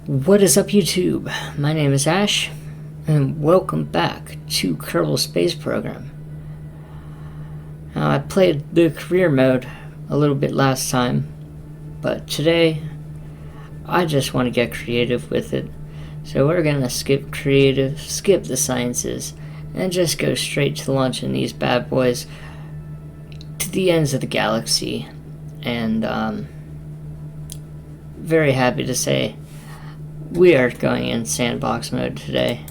What is up, YouTube? My name is Ash, and welcome back to Kerbal Space Program. Now, I played the career mode a little bit last time, but today I just want to get creative with it. So we're gonna skip creative, skip the sciences, and just go straight to launching these bad boys to the ends of the galaxy. And very happy to say we are going in sandbox mode today.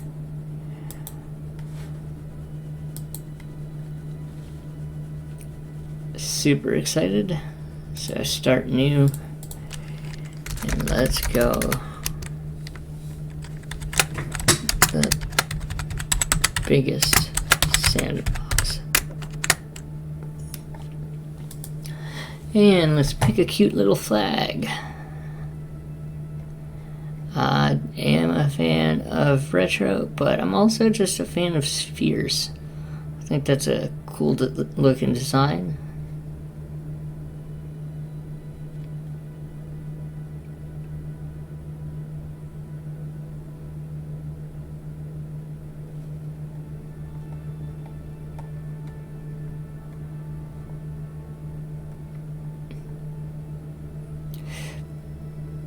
Super excited. So start new and let's go. The biggest sandbox. And let's pick a cute little flag. I am a fan of retro, but I'm also just a fan of spheres. I think that's a cool looking design.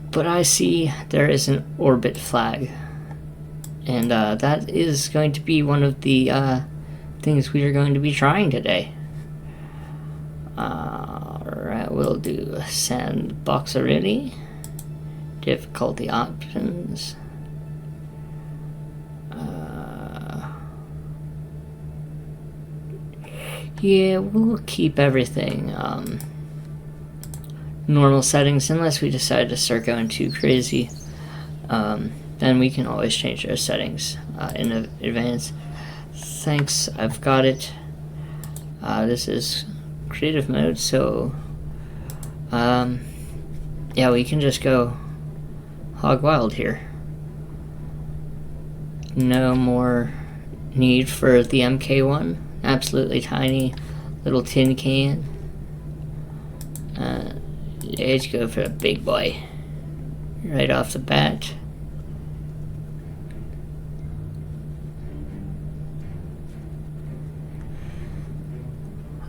But I see there is an orbit flag, and that is going to be one of the things we are going to be trying today. Alright, we'll do sandbox already. Difficulty options. Yeah, we'll keep everything normal settings unless we decide to start going too crazy. Then we can always change our settings in advance. Thanks, I've got it. This is creative mode, so yeah, we can just go hog wild here. No more need for the MK1. Absolutely tiny little tin can. Let's go for a big boy right off the bat.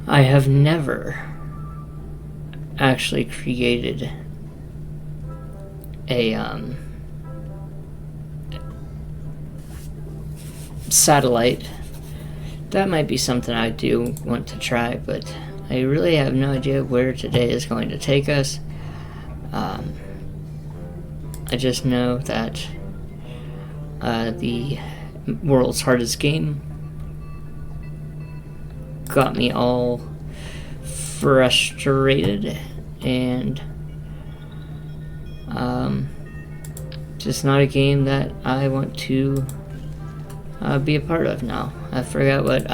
I have never actually created a satellite. That might be something I do want to try, but I really have no idea where today is going to take us. I just know that the world's hardest game got me all frustrated and just not a game that I want to be a part of now. I forgot what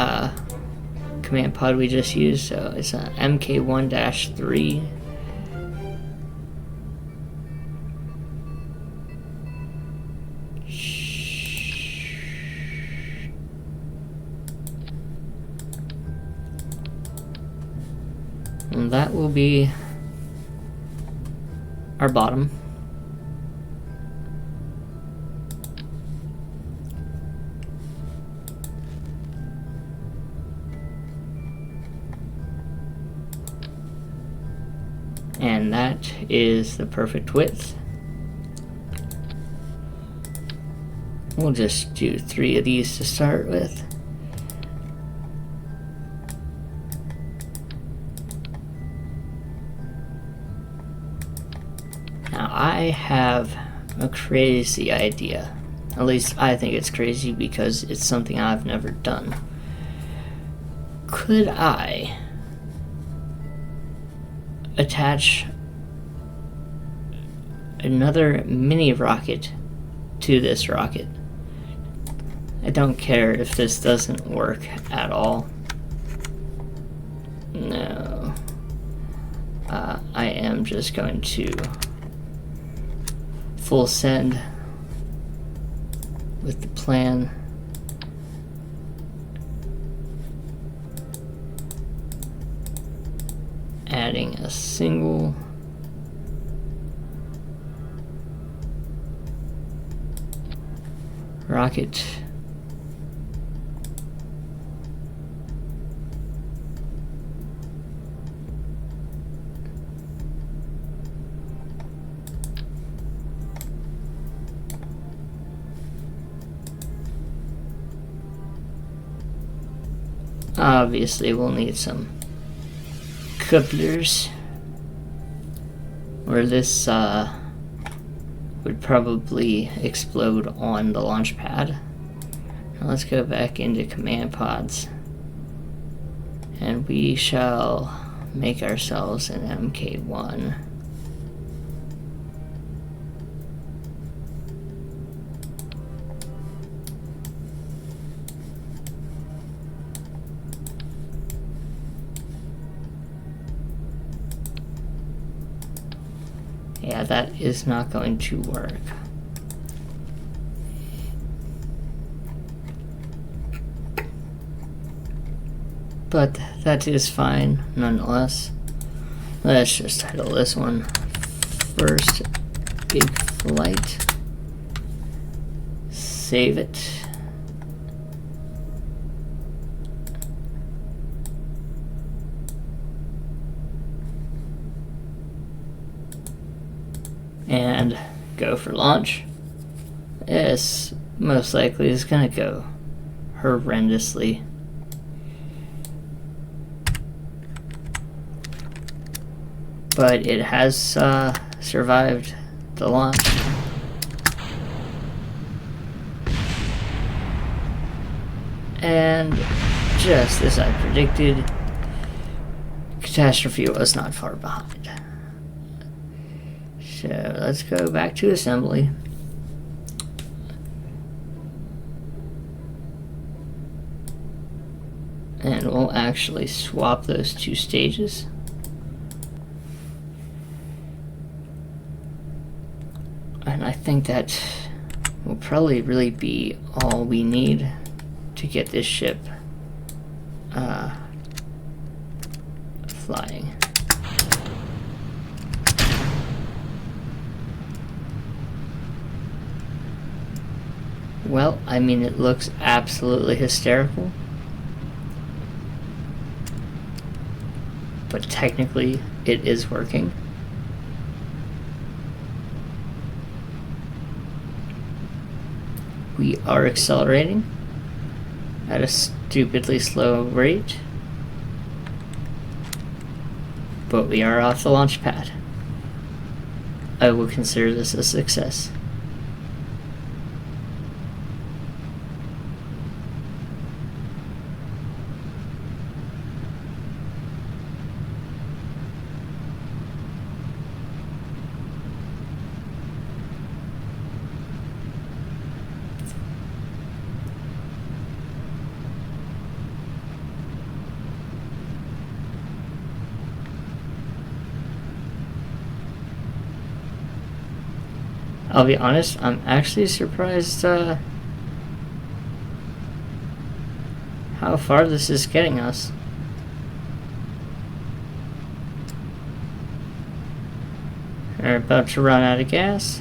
command pod we just used, so it's a MK1-3. And that will be our bottom. And that is the perfect width. We'll just do 3 of these to start with. Now I have a crazy idea. At least I think it's crazy because it's something I've never done. Could I attach another mini rocket to this rocket? I don't care if this doesn't work at all. No. I am just going to full send with the plan. Adding a single rocket. Obviously, we'll need some couplers, or this would probably explode on the launch pad. Now let's go back into command pods, and we shall make ourselves an MK1. Yeah, that is not going to work. But that is fine, nonetheless. Let's just title this one First Big Flight. Save it. And go for launch. This most likely is gonna go horrendously. But it has survived the launch. And just as I predicted, catastrophe was not far behind. So let's go back to assembly. And we'll actually swap those two stages. And I think that will probably really be all we need to get this ship flying. Well, I mean, it looks absolutely hysterical. But technically, it is working. We are accelerating at a stupidly slow rate. But we are off the launch pad. I will consider this a success. I'll be honest, I'm actually surprised how far this is getting us. We're about to run out of gas.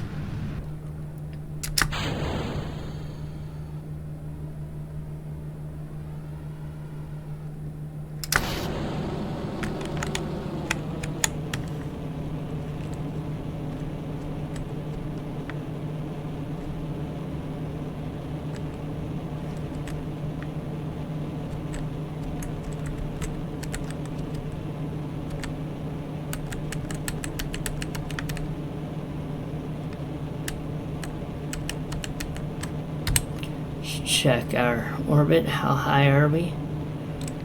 Check our orbit. How high are we?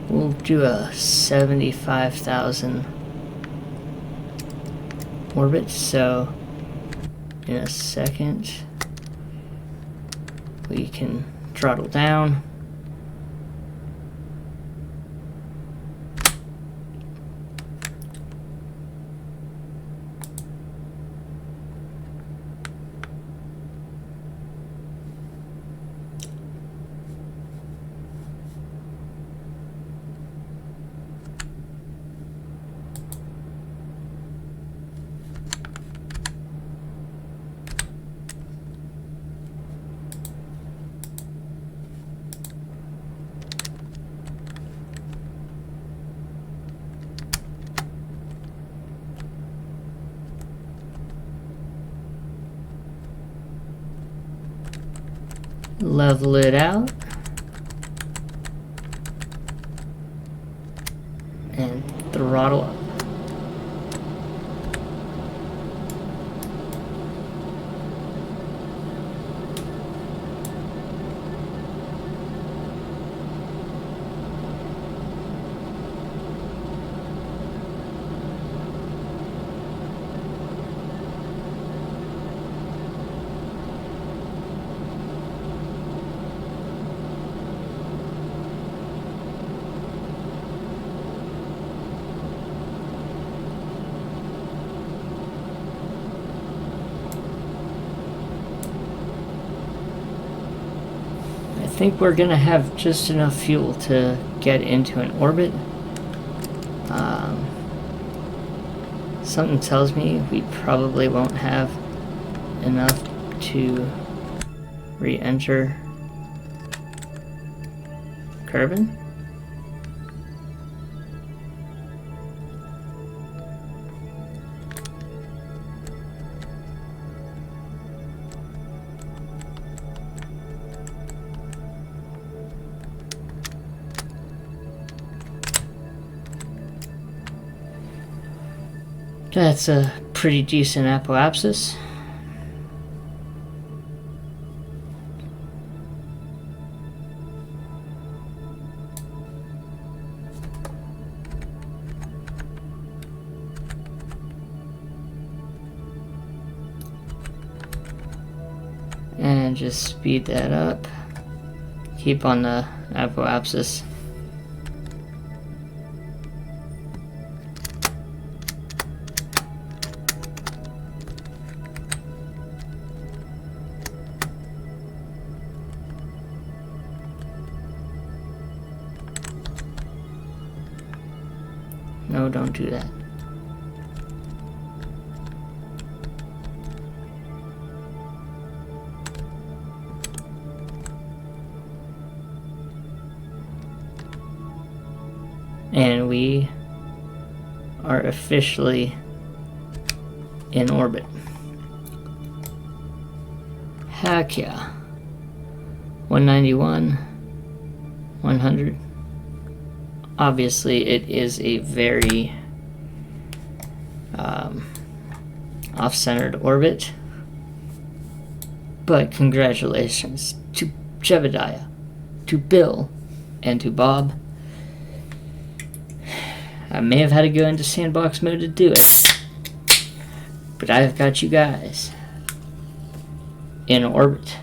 We'll do a 75,000 orbit, so in a second we can throttle down. level it out, and throttle up. I think we're gonna have just enough fuel to get into an orbit. Something tells me we probably won't have enough to re-enter Kerbin. That's a pretty decent apoapsis. And just speed that up. Keep on the apoapsis. No, don't do that. And we are officially in orbit. Heck yeah. 191, 100. Obviously, it is a very off-centered orbit, but congratulations to Jebediah, to Bill, and to Bob. I may have had to go into sandbox mode to do it, but I've got you guys in orbit.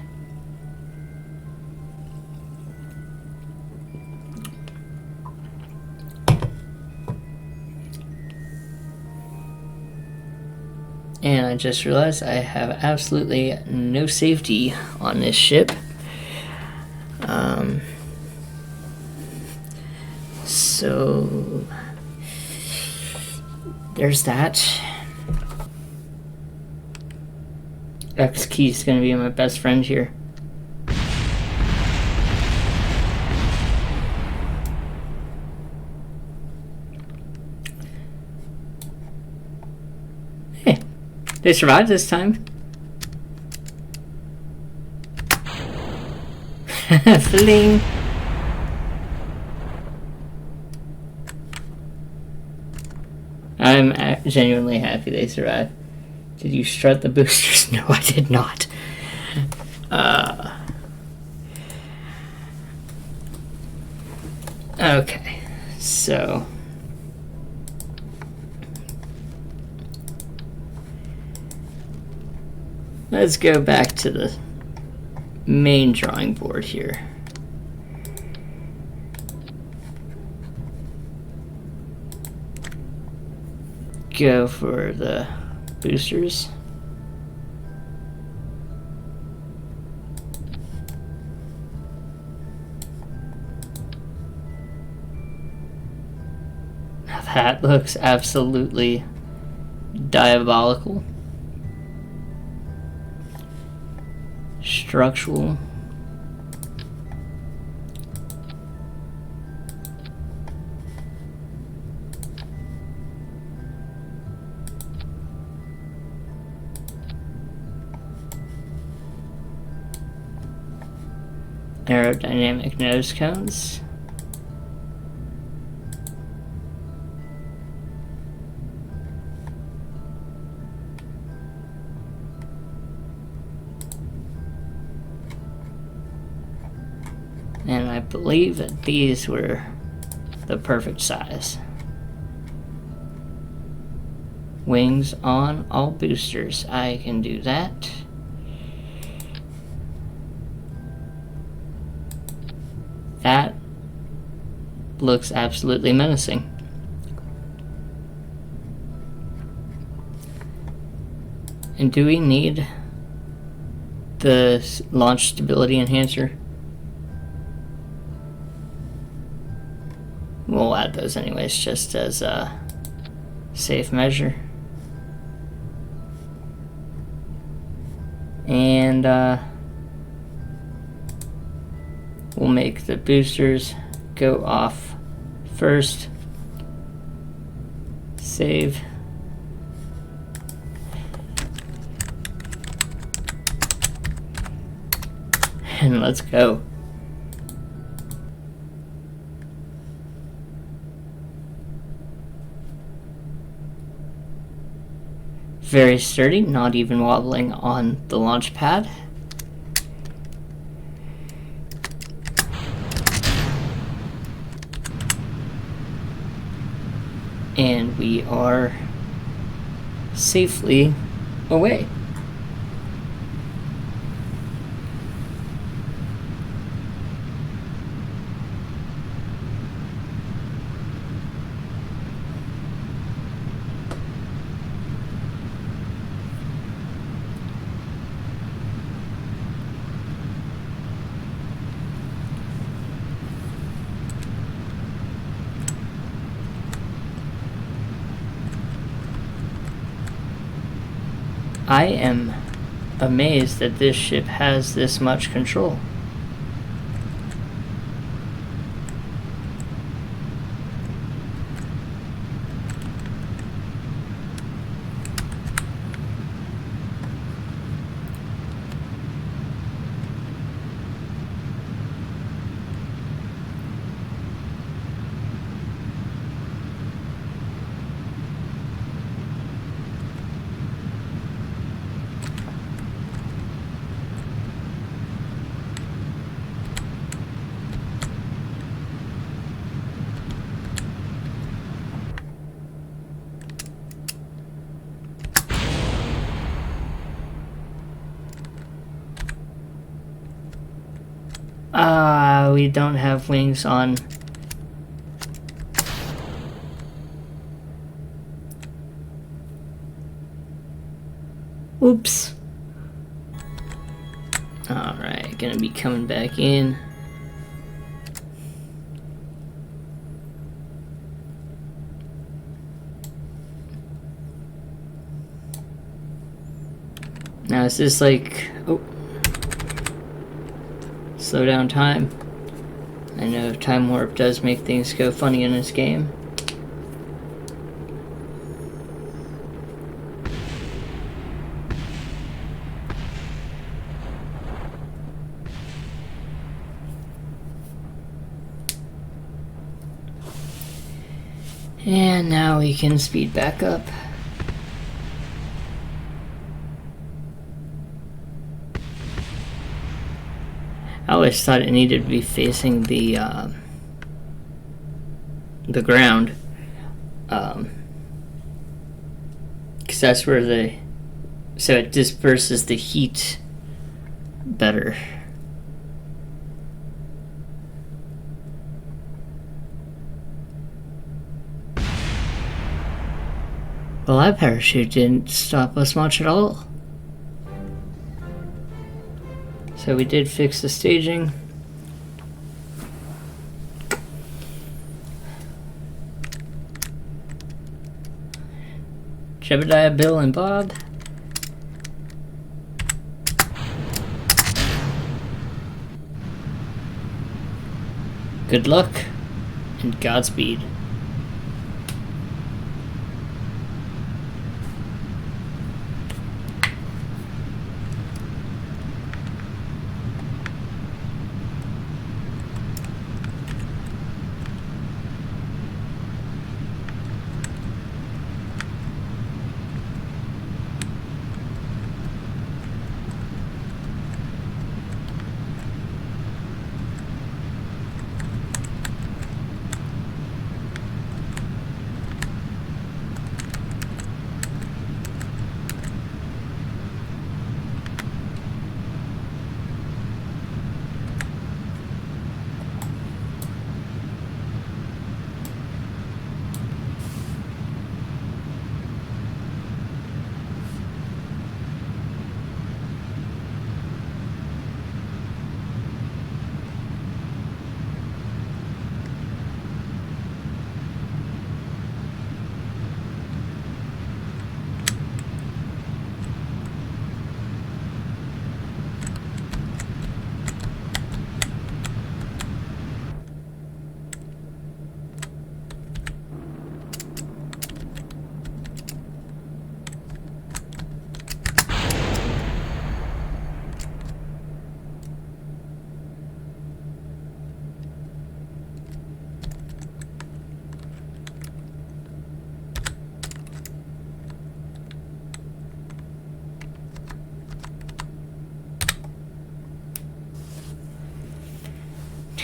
And I just realized I have absolutely no safety on this ship. So there's that. X key is going to be my best friend here. Hey, they survived this time. Fling. I'm genuinely happy they survived. Did you strut the boosters? No, I did not. Okay, so let's go back to the main drawing board here. Go for the boosters. Now that looks absolutely diabolical. Structural. aerodynamic nose cones. And I believe that these were the perfect size. Wings on all boosters. I can do that. That looks absolutely menacing. And do we need the launch stability enhancer? We'll add those anyways, just as a safe measure. And we'll make the boosters go off first. Save. And let's go. Very sturdy, not even wobbling on the launch pad. And we are safely away. I am amazed that this ship has this much control. We don't have wings on. Oops. Alright, gonna be coming back in. Now is this like, oh, slow down time. I know time warp does make things go funny in this game. And now we can speed back up. I always thought it needed to be facing the ground, because that's where so it disperses the heat better. Well, that parachute didn't stop us much at all. So we did fix the staging. Jebediah, Bill, and Bob. Good luck and Godspeed.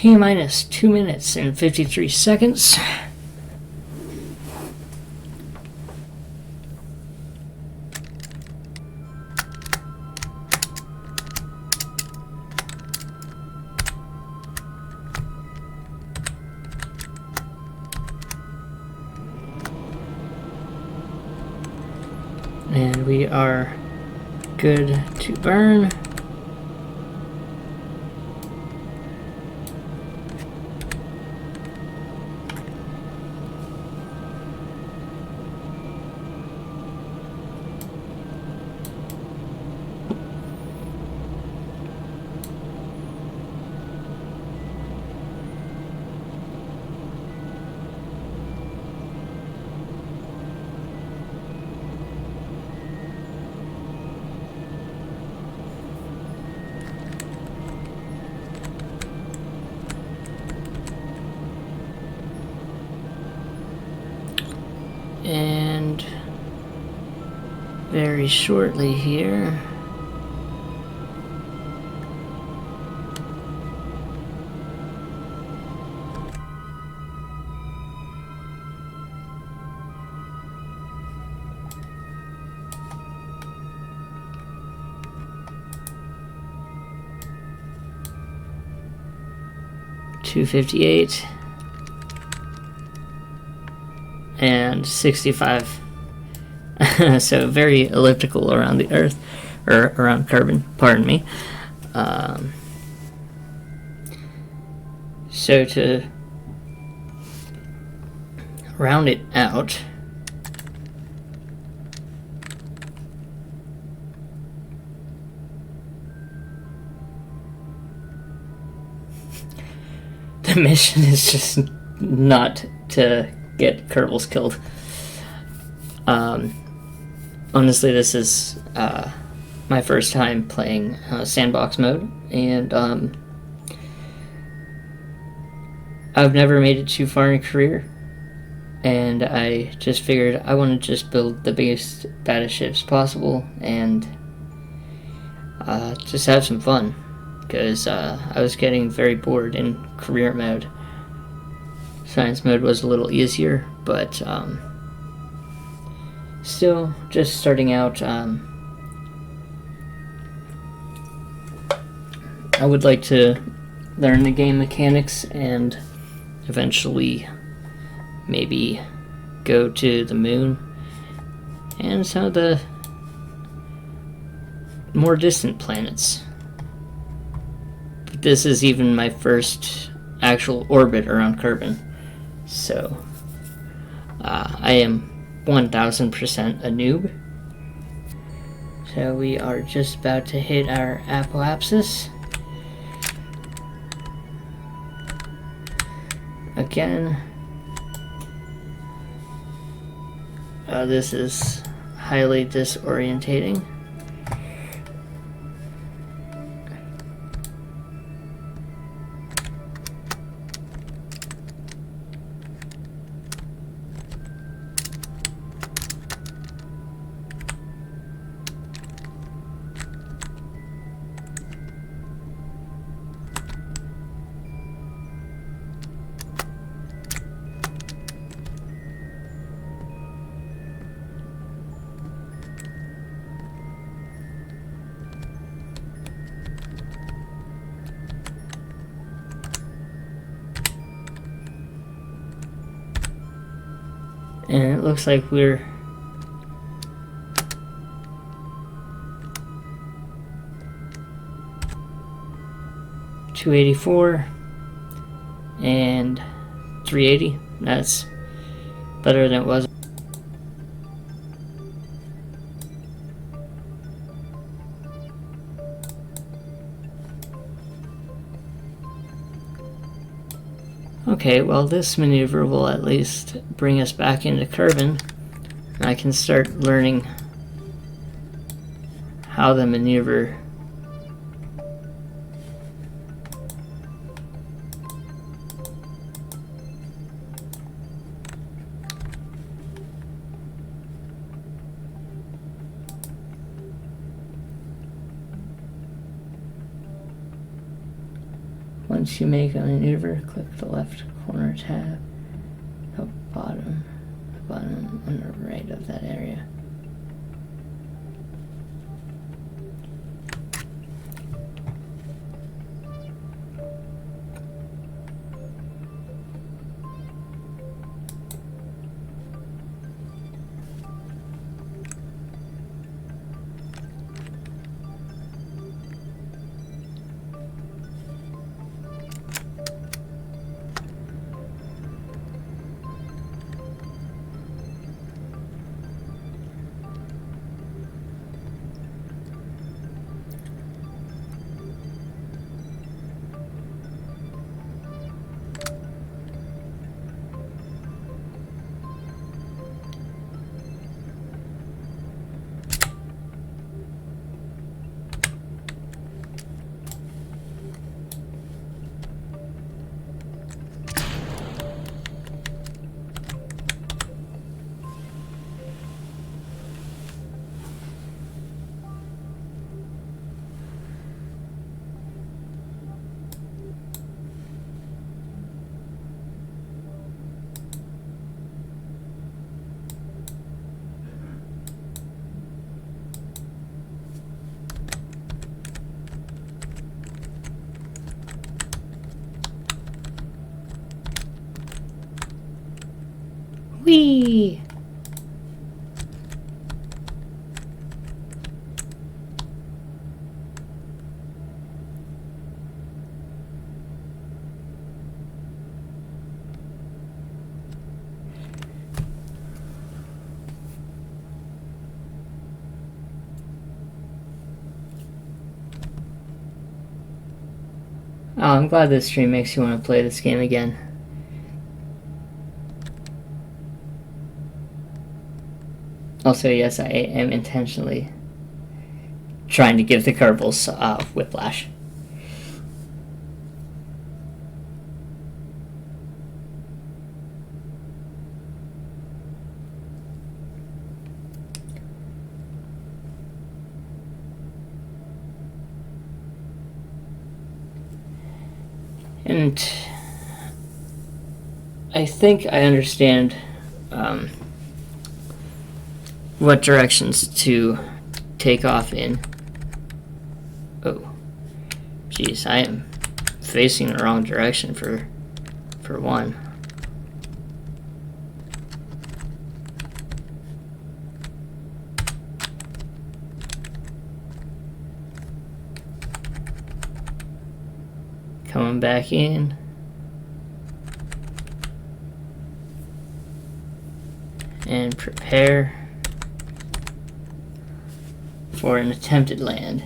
T-minus 2 minutes and 53 seconds. And we are good to burn. And very shortly here, $258 and 65. So very elliptical around the Earth, or around Kerbin, pardon me. So to round it out, the mission is just not to get kerbals killed. Honestly, this is my first time playing sandbox mode, and I've never made it too far in a career, and I just figured I want to just build the biggest, baddest ships possible and just have some fun, because I was getting very bored in career mode. Science mode was a little easier, but still just starting out. I would like to learn the game mechanics and eventually maybe go to the moon and some of the more distant planets. But this is even my first actual orbit around Kerbin, so I am 1000% a noob. So we are just about to hit our apoapsis. Again, this is highly disorientating. And it looks like we're $284 and $380. That's better than it was. Okay, well, this maneuver will at least bring us back into Kerbin. I can start learning how the maneuver Once you make a maneuver, click the left corner tab, the bottom on the right of that area. Whee! Oh, I'm glad this stream makes you want to play this game again. Also, yes, I am intentionally trying to give the kerbals whiplash. And I think I understand what directions to take off in. Oh, geez, I am facing the wrong direction for one. Coming back in. And prepare for an attempted land.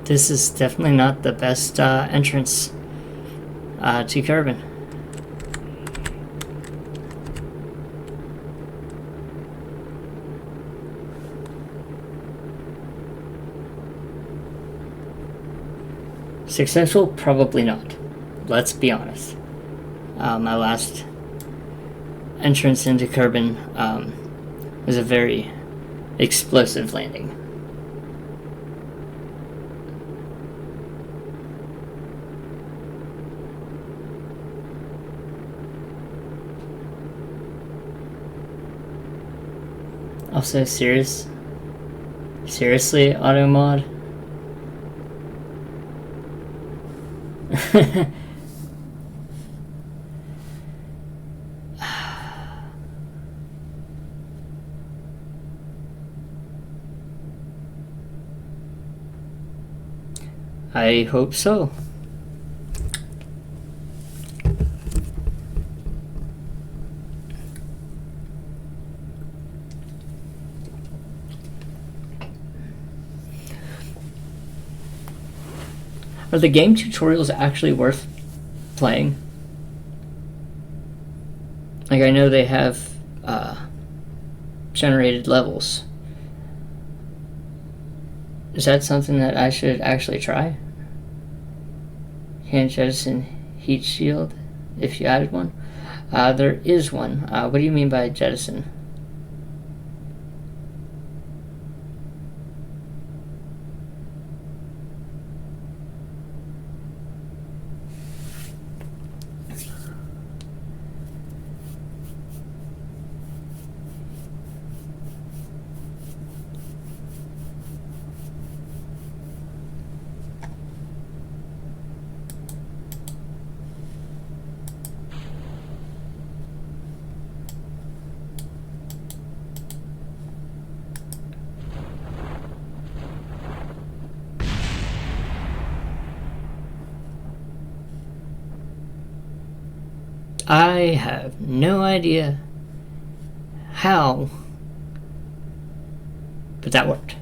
This is definitely not the best entrance to Kerbin. Successful? Probably not. Let's be honest. My last entrance into Kerbin was a very explosive landing. Also, seriously, auto mod? I hope so. Are the game tutorials actually worth playing? Like, I know they have generated levels. Is that something that I should actually try? Can jettison heat shield if you added one? There is one. What do you mean by jettison? I have no idea how, but that worked.